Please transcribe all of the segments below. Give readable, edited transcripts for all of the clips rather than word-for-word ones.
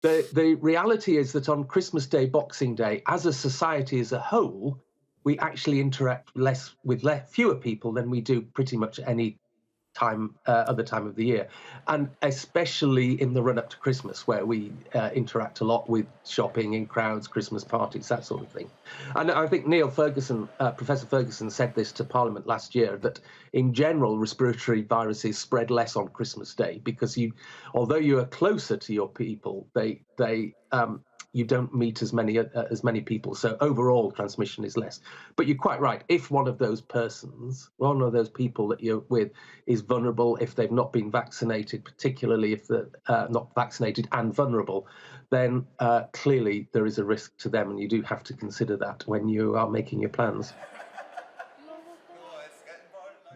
The reality is that on Christmas Day, Boxing Day, as a society as a whole, we actually interact less with fewer people than we do pretty much any time, other time of the year, and especially in the run up to Christmas, where we interact a lot with shopping in crowds, Christmas parties, that sort of thing. And I think Neil Ferguson, Professor Ferguson, said this to Parliament last year, that in general respiratory viruses spread less on Christmas Day because although you are closer to your people, you don't meet as many people, so overall transmission is less. But you're quite right. If one of those people that you're with is vulnerable, if they've not been vaccinated, particularly if they're not vaccinated and vulnerable, then clearly there is a risk to them, and you do have to consider that when you are making your plans.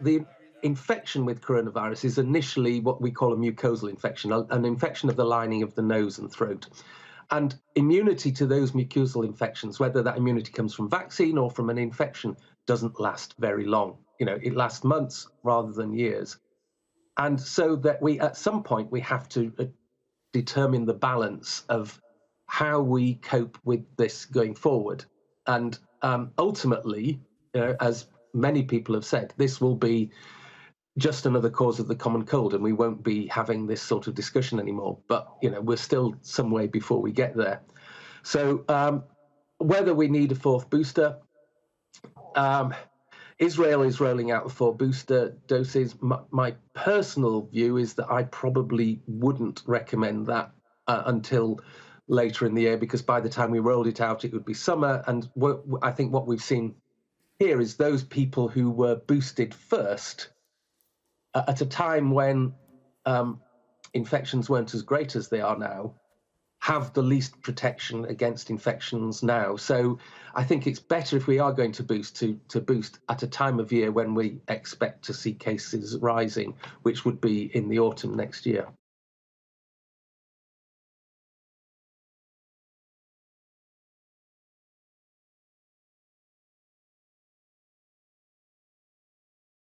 The infection with coronavirus is initially what we call a mucosal infection, an infection of the lining of the nose and throat. And immunity to those mucosal infections, whether that immunity comes from vaccine or from an infection, doesn't last very long. It lasts months rather than years. And so that at some point, we have to determine the balance of how we cope with this going forward. And ultimately, as many people have said, this will be just another cause of the common cold, and we won't be having this sort of discussion anymore. But we're still some way before we get there. So whether we need a fourth booster, Israel is rolling out the 4 booster doses. My personal view is that I probably wouldn't recommend that until later in the year, because by the time we rolled it out, it would be summer. And I think what we've seen here is those people who were boosted first at a time when infections weren't as great as they are now, have the least protection against infections now. So I think it's better, if we are going to boost, to boost at a time of year when we expect to see cases rising, which would be in the autumn next year.